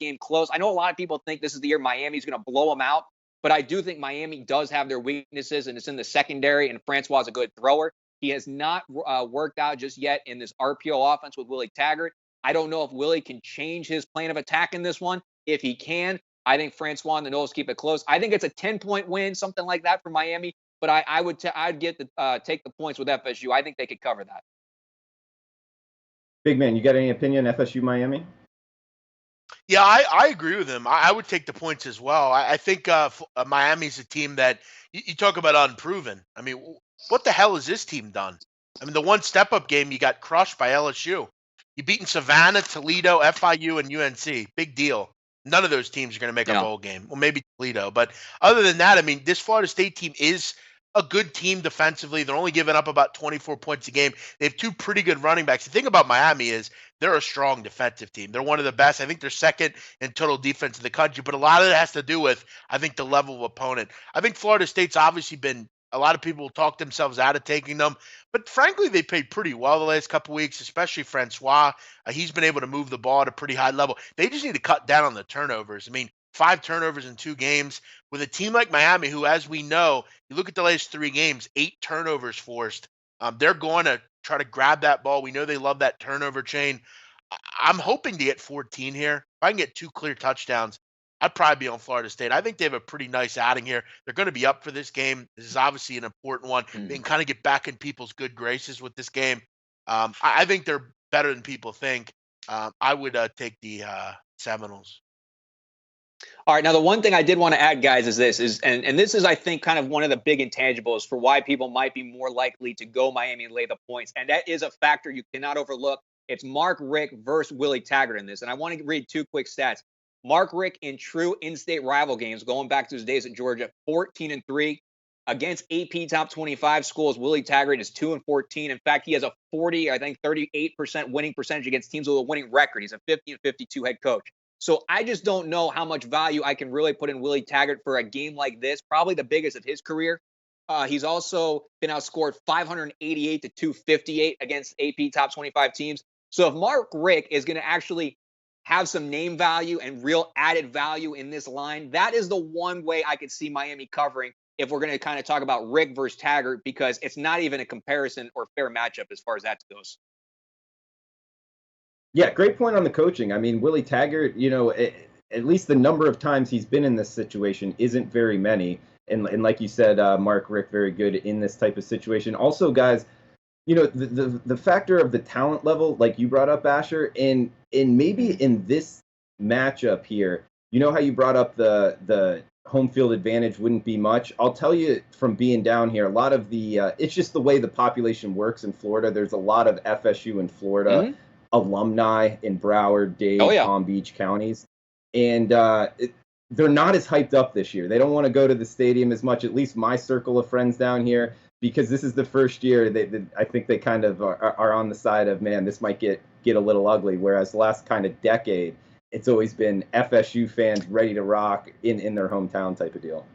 game close. I know a lot of people think this is the year Miami's going to blow them out, but I do think Miami does have their weaknesses, and it's in the secondary, and Francois is a good thrower. He has not worked out just yet in this RPO offense with Willie Taggart. I don't know if Willie can change his plan of attack in this one. If he can, I think Francois and the Noles keep it close. I think it's a 10-point win, something like that for Miami, but I'd take the points with FSU. I think they could cover that. Big Man, you got any opinion, FSU Miami? Yeah, I agree with him. I would take the points as well. I think Miami's a team that you talk about unproven. I mean, what the hell has this team done? I mean, the one step-up game, you got crushed by LSU. You beaten Savannah, Toledo, FIU, and UNC. Big deal. None of those teams are going to make a bowl game. Well, maybe Toledo. But other than that, I mean, this Florida State team is a good team defensively. They're only giving up about 24 points a game. They have 2 pretty good running backs. The thing about Miami is they're a strong defensive team. They're one of the best. I think they're second in total defense in the country, but a lot of it has to do with, I think, the level of opponent. I think Florida State's obviously been, a lot of people talk themselves out of taking them, but frankly, they played pretty well the last couple of weeks, especially Francois. He's been able to move the ball at a pretty high level. They just need to cut down on the turnovers. I mean, 5 turnovers in 2 games with a team like Miami, who, as we know, you look at the last 3 games, 8 turnovers forced. They're going to try to grab that ball. We know they love that turnover chain. I'm hoping to get 14 here. If I can get 2 clear touchdowns, I'd probably be on Florida State. I think they have a pretty nice outing here. They're going to be up for this game. This is obviously an important one. They can kind of get back in people's good graces with this game. I think they're better than people think. I would take the Seminoles. All right. Now, the one thing I did want to add, guys, is this and this is, I think, kind of one of the big intangibles for why people might be more likely to go Miami and lay the points. And that is a factor you cannot overlook. It's Mark Richt versus Willie Taggart in this. And I want to read 2 quick stats. Mark Richt in true in-state rival games, going back to his days at Georgia, 14-3. Against AP top 25 schools, Willie Taggart is 2-14. In fact, he has a 38% winning percentage against teams with a winning record. He's a 50-52 head coach. So I just don't know how much value I can really put in Willie Taggart for a game like this, probably the biggest of his career. He's also been outscored 588-258 against AP top 25 teams. So if Mark Richt is going to actually have some name value and real added value in this line, that is the one way I could see Miami covering if we're going to kind of talk about Richt versus Taggart, because it's not even a comparison or fair matchup as far as that goes. Yeah, great point on the coaching. I mean, Willie Taggart, at least the number of times he's been in this situation isn't very many. And like you said, Mark Richt, very good in this type of situation. Also, guys, the factor of the talent level, like you brought up, Asher, and maybe in this matchup here. You know how you brought up the home field advantage wouldn't be much. I'll tell you from being down here, a lot of the it's just the way the population works in Florida. There's a lot of FSU in Florida alumni in Broward, Oh Dade, yeah. Palm Beach counties, and they're not as hyped up this year. They don't want to go to the stadium as much. At least my circle of friends down here, because this is the first year. I think they kind of are on the side of, man, this might get a little ugly. Whereas the last kind of decade, it's always been FSU fans ready to rock in their hometown type of deal.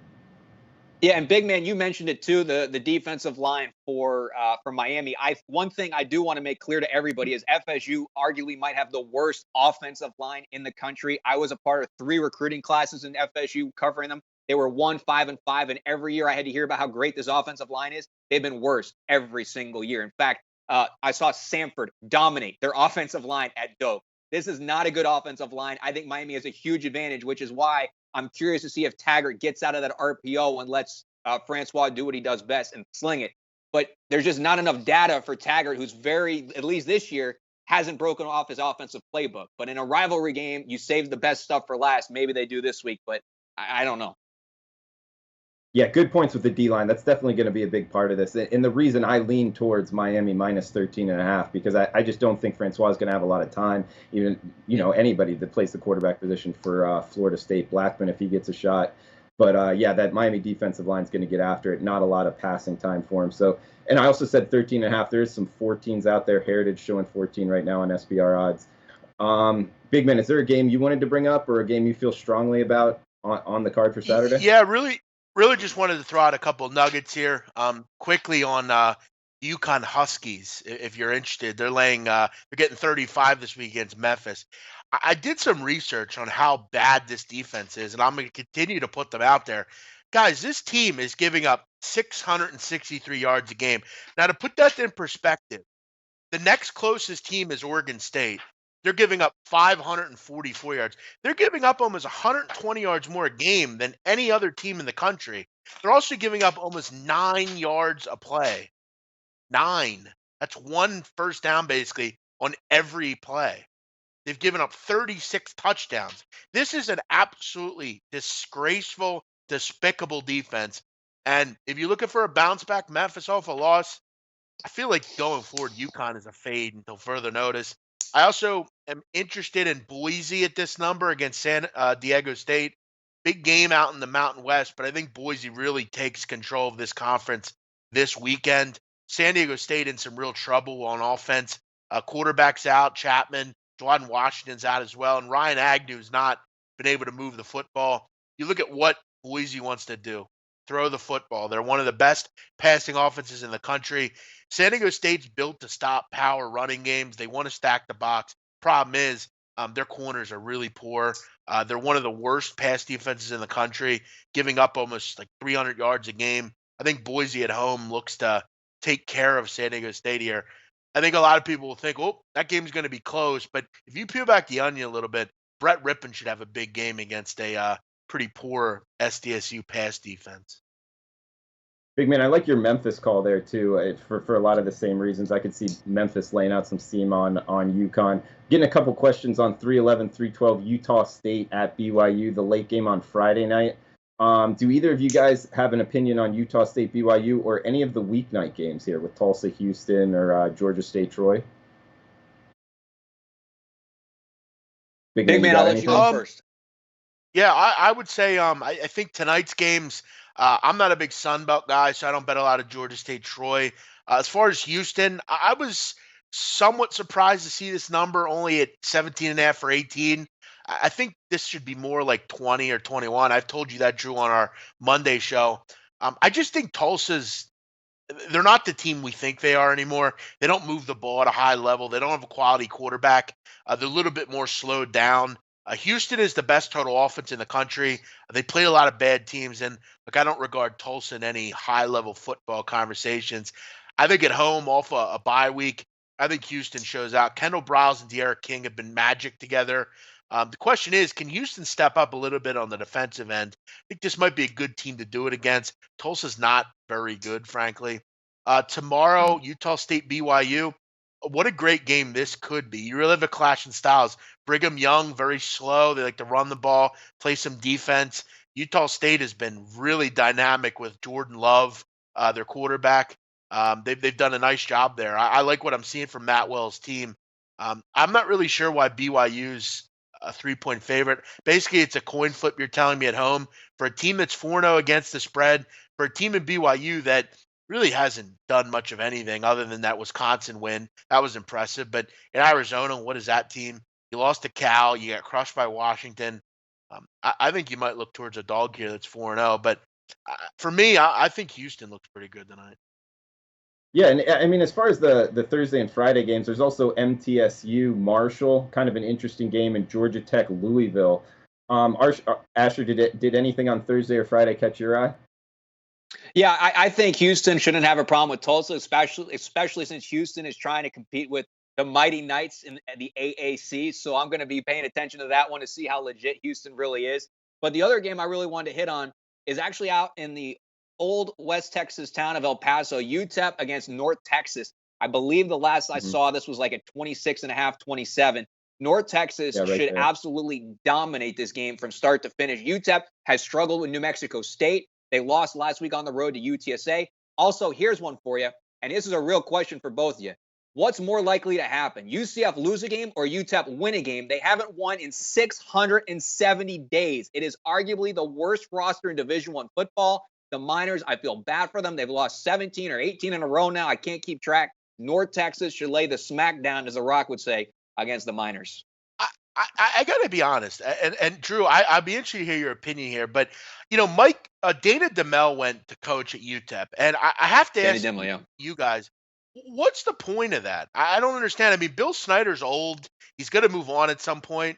Yeah, and big man, you mentioned it too. The defensive line for Miami. One thing I do want to make clear to everybody is FSU arguably might have the worst offensive line in the country. I was a part of 3 recruiting classes in FSU covering them. They were 1-5-5, and every year I had to hear about how great this offensive line is. They've been worse every single year. In fact, I saw Samford dominate their offensive line at Doak. This is not a good offensive line. I think Miami has a huge advantage, which is why I'm curious to see if Taggart gets out of that RPO and lets Francois do what he does best and sling it. But there's just not enough data for Taggart, who's at least this year, hasn't broken off his offensive playbook. But in a rivalry game, you save the best stuff for last. Maybe they do this week, but I don't know. Yeah, good points with the D-line. That's definitely going to be a big part of this. And the reason I lean towards Miami minus 13.5, because I just don't think Francois is going to have a lot of time. Even, anybody that plays the quarterback position for Florida State, Blackman, if he gets a shot. But, yeah, that Miami defensive line is going to get after it. Not a lot of passing time for him. So, and I also said 13.5. There's some 14s out there. Heritage showing 14 right now on SBR odds. Big man, is there a game you wanted to bring up or a game you feel strongly about on the card for Saturday? Yeah, really just wanted to throw out a couple nuggets here. Quickly on UConn Huskies, if you're interested. They're getting 35 this week against Memphis. I did some research on how bad this defense is, and I'm going to continue to put them out there. Guys, this team is giving up 663 yards a game. Now, to put that in perspective, the next closest team is Oregon State. They're giving up 544 yards. They're giving up almost 120 yards more a game than any other team in the country. They're also giving up almost 9 yards a play. 9. That's 1 first down basically on every play. They've given up 36 touchdowns. This is an absolutely disgraceful, despicable defense. And if you're looking for a bounce back, Memphis off a loss, I feel like going forward, UConn is a fade until further notice. I also am interested in Boise at this number against San Diego State. Big game out in the Mountain West, but I think Boise really takes control of this conference this weekend. San Diego State in some real trouble on offense. Quarterback's out, Chapman. Jordan Washington's out as well, and Ryan Agnew's not been able to move the football. You look at what Boise wants to do. Throw the football. They're one of the best passing offenses in the country. San Diego State's built to stop power running games. They want to stack the box. Problem is, their corners are really poor. They're one of the worst pass defenses in the country, giving up almost like 300 yards a game. I think Boise at home looks to take care of San Diego State here. I think a lot of people will think, oh, that game's going to be close. But if you peel back the onion a little bit, Brett Rippon should have a big game against a pretty poor SDSU pass defense. Big man, I like your Memphis call there too. For a lot of the same reasons, I could see Memphis laying out some steam on UConn. Getting a couple questions on 311, 312 Utah State at BYU, the late game on Friday night. Do either of you guys have an opinion on Utah State BYU or any of the weeknight games here with Tulsa Houston or Georgia State Troy? Big man, I'll let you go first. Yeah, I would say I think tonight's games, I'm not a big Sun Belt guy, so I don't bet a lot of Georgia State Troy. As far as Houston, I was somewhat surprised to see this number only at 17.5 or 18. I think this should be more like 20 or 21. I've told you that, Drew, on our Monday show. I just think they're not the team we think they are anymore. They don't move the ball at a high level. They don't have a quality quarterback. They're a little bit more slowed down. Houston is the best total offense in the country. They play a lot of bad teams, and look, I don't regard Tulsa in any high-level football conversations. I think at home, off a bye week, I think Houston shows out. Kendall Briles and De'Ara King have been magic together. The question is, can Houston step up a little bit on the defensive end? I think this might be a good team to do it against. Tulsa's not very good, frankly. Tomorrow, Utah State BYU. What a great game this could be. You really have a clash in styles. Brigham Young, very slow. They like to run the ball, play some defense. Utah State has been really dynamic with Jordan Love, their quarterback. They've done a nice job there. I like what I'm seeing from Matt Wells' team. I'm not really sure why BYU's a 3-point favorite. Basically, it's a coin flip. You're telling me at home for a team that's 4-0 against the spread, for a team in BYU that really hasn't done much of anything other than that Wisconsin win. That was impressive. But in Arizona, what is that team? You lost to Cal. You got crushed by Washington. I think you might look towards a dog here that's 4-0. But for me, I think Houston looks pretty good tonight. Yeah, and I mean, as far as the Thursday and Friday games, there's also MTSU Marshall, kind of an interesting game, in Georgia Tech Louisville. Asher, did anything on Thursday or Friday catch your eye? Yeah, I think Houston shouldn't have a problem with Tulsa, especially since Houston is trying to compete with the Mighty Knights in the AAC. So I'm going to be paying attention to that one to see how legit Houston really is. But the other game I really wanted to hit on is actually out in the old West Texas town of El Paso, UTEP against North Texas. I believe the last I saw this was like a 26.5, 27. North Texas should absolutely dominate this game from start to finish. UTEP has struggled with New Mexico State. They lost last week on the road to UTSA. Also, here's one for you, and this is a real question for both of you. What's more likely to happen? UCF lose a game or UTEP win a game? They haven't won in 670 days. It is arguably the worst roster in Division I football. The Miners, I feel bad for them. They've lost 17 or 18 in a row now. I can't keep track. North Texas should lay the smack down, as The Rock would say, against the Miners. I got to be honest, and Drew, I'd be interested to hear your opinion here. But Dana DeMel went to coach at UTEP, and I have to ask you guys, what's the point of that? I don't understand. I mean, Bill Snyder's old; he's going to move on at some point.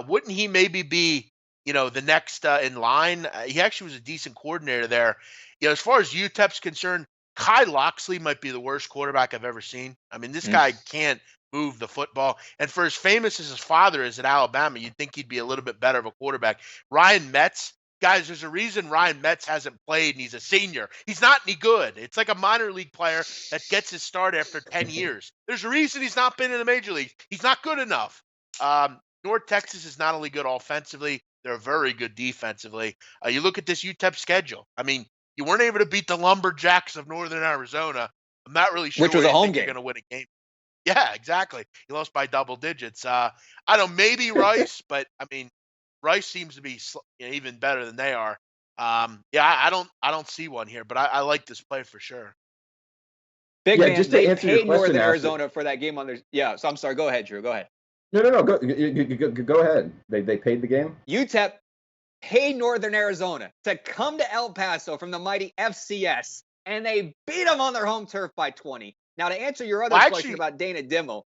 Wouldn't he maybe be, the next in line? He actually was a decent coordinator there. As far as UTEP's concerned, Kai Loxley might be the worst quarterback I've ever seen. I mean, this guy can't move the football. And for as famous as his father is at Alabama, you'd think he'd be a little bit better of a quarterback. Ryan Metz, guys, there's a reason Ryan Metz hasn't played and he's a senior. He's not any good. It's like a minor league player that gets his start after 10 years. There's a reason he's not been in the major leagues. He's not good enough. North Texas is not only good offensively, they're very good defensively. You look at this UTEP schedule. I mean, you weren't able to beat the Lumberjacks of Northern Arizona. I'm not really sure which was a home game. You're going to win a game. Yeah, exactly. He lost by double digits. I don't know, maybe Rice, but I mean, Rice seems to be even better than they are. I don't see one here, but I like this play for sure. Big man, just to answer your question, Northern Arizona for that game on their. Yeah, so I'm sorry. Go ahead, Drew. Go ahead. No. Go ahead. They paid the game. UTEP paid Northern Arizona to come to El Paso from the mighty FCS, and they beat them on their home turf by 20. Now, to answer your other question about Dana Dimel.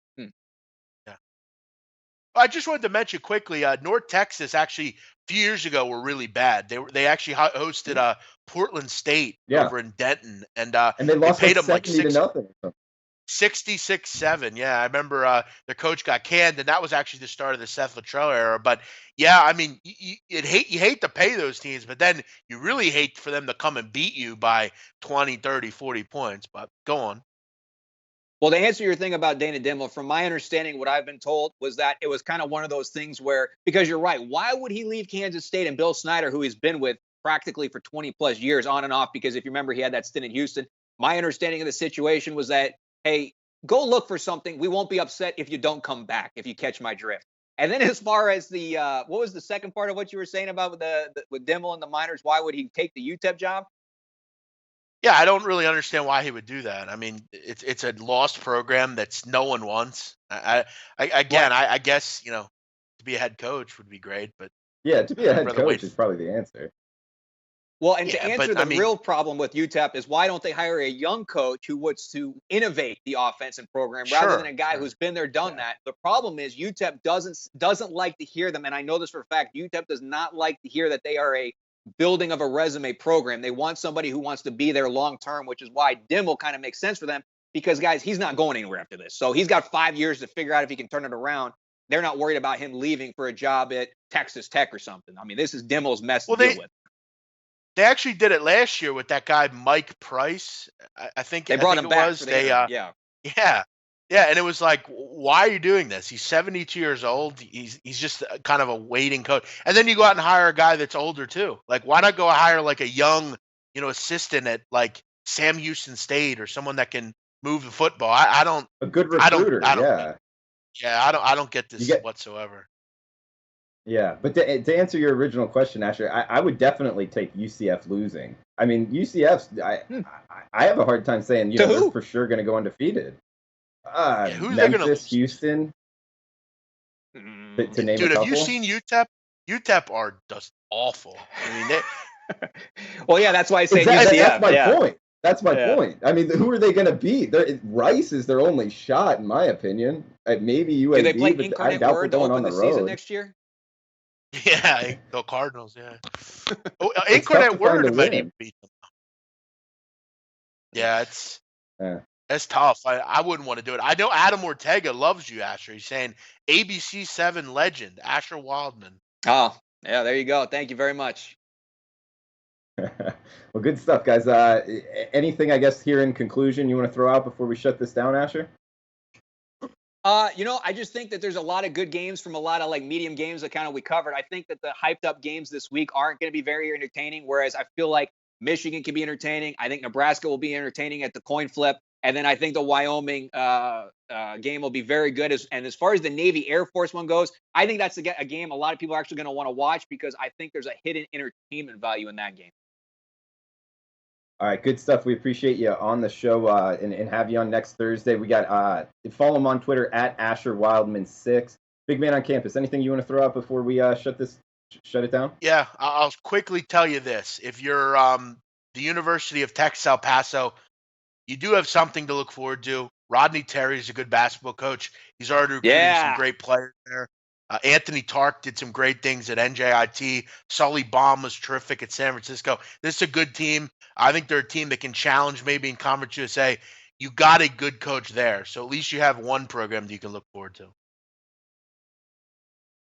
I just wanted to mention quickly, North Texas actually a few years ago were really bad. They actually hosted Portland State over in Denton, and they lost paid them like 60-0. 66-7. Yeah, I remember the coach got canned, and that was actually the start of the Seth Luttrell era. But yeah, I mean, you hate to pay those teams, but then you really hate for them to come and beat you by 20, 30, 40 points. But go on. Well, to answer your thing about Dana Dimel, from my understanding, what I've been told was that it was kind of one of those things where, because you're right, why would he leave Kansas State and Bill Snyder, who he's been with practically for 20 plus years on and off? Because if you remember, he had that stint in Houston. My understanding of the situation was that, hey, go look for something. We won't be upset if you don't come back, if you catch my drift. And then as far as the, what was the second part of what you were saying about with Dimel and the Miners? Why would he take the UTEP job? Yeah, I don't really understand why he would do that. I mean, it's a lost program that's no one wants. I guess, to be a head coach would be great, but yeah, to be a head coach is probably the answer. Well, and to answer the real problem with UTEP is why don't they hire a young coach who wants to innovate the offensive program rather than a guy who's been there, done that? The problem is UTEP doesn't like to hear them, and I know this for a fact. UTEP does not like to hear that they are a building of a resume program. They want somebody who wants to be there long term, which is why Dimel kind of makes sense for them because, guys, he's not going anywhere after this. So he's got 5 years to figure out if he can turn it around. They're not worried about him leaving for a job at Texas Tech or something. I mean, this is Dimel's mess to deal with. They actually did it last year with that guy Mike Price. I think they brought him back. Yeah. Yeah, and it was like, why are you doing this? He's 72 years old. He's just kind of a waiting coach. And then you go out and hire a guy that's older too. Like, why not go hire like a young, assistant at like Sam Houston State or someone that can move the football? I don't, A good I don't, recruiter, I don't, yeah. yeah, I don't get You this get whatsoever. Yeah, but to answer your original question, Asher, I would definitely take UCF losing. I mean, UCF's I have a hard time saying To they're who? for sure going to go undefeated. Yeah, who's they gonna Memphis, lose? Houston, to name a Dude, have you couple. seen UTEP? UTEP are just awful. I mean, Well, yeah, that's why I say Exactly, UCF. that's my Yeah. point. That's my Yeah. point. I mean, who are they going to beat? Rice is their only shot, in my opinion. Maybe Do they play UAB, but I Incarnate doubt they're Word to going on open the the season road. next year? yeah, the Cardinals. Yeah, It's tough to Incarnate find Word a might even win. beat them. Yeah, it's Yeah. That's tough. I wouldn't want to do it. I know Adam Ortega loves you, Asher. He's saying ABC 7 legend, Asher Wildman. Oh, yeah, there you go. Thank you very much. Well, good stuff, guys. Anything, I guess, here in conclusion you want to throw out before we shut this down, Asher? I just think that there's a lot of good games from a lot of like medium games that kind of we covered. I think that the hyped up games this week aren't going to be very entertaining, whereas I feel like Michigan can be entertaining. I think Nebraska will be entertaining at the coin flip. And then I think the Wyoming game will be very good. And as far as the Navy Air Force one goes, I think that's a game a lot of people are actually going to want to watch because I think there's a hidden entertainment value in that game. All right, good stuff. We appreciate you on the show and have you on next Thursday. We got follow him on Twitter at Asher Wildman6. Big man on campus. Anything you want to throw out before we shut it down? Yeah, I'll quickly tell you this. If you're the University of Texas El Paso, you do have something to look forward to. Rodney Terry is a good basketball coach. He's already recruiting some great players there. Anthony Tark did some great things at NJIT. Sully Baum was terrific at San Francisco. This is a good team. I think they're a team that can challenge maybe in Conference USA. You got a good coach there. So at least you have one program that you can look forward to.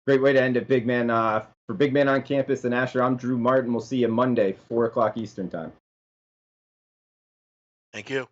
Great way to end it, big man. For Big Man on Campus and Asher, I'm Drew Martin. We'll see you Monday, 4 o'clock Eastern time. Thank you.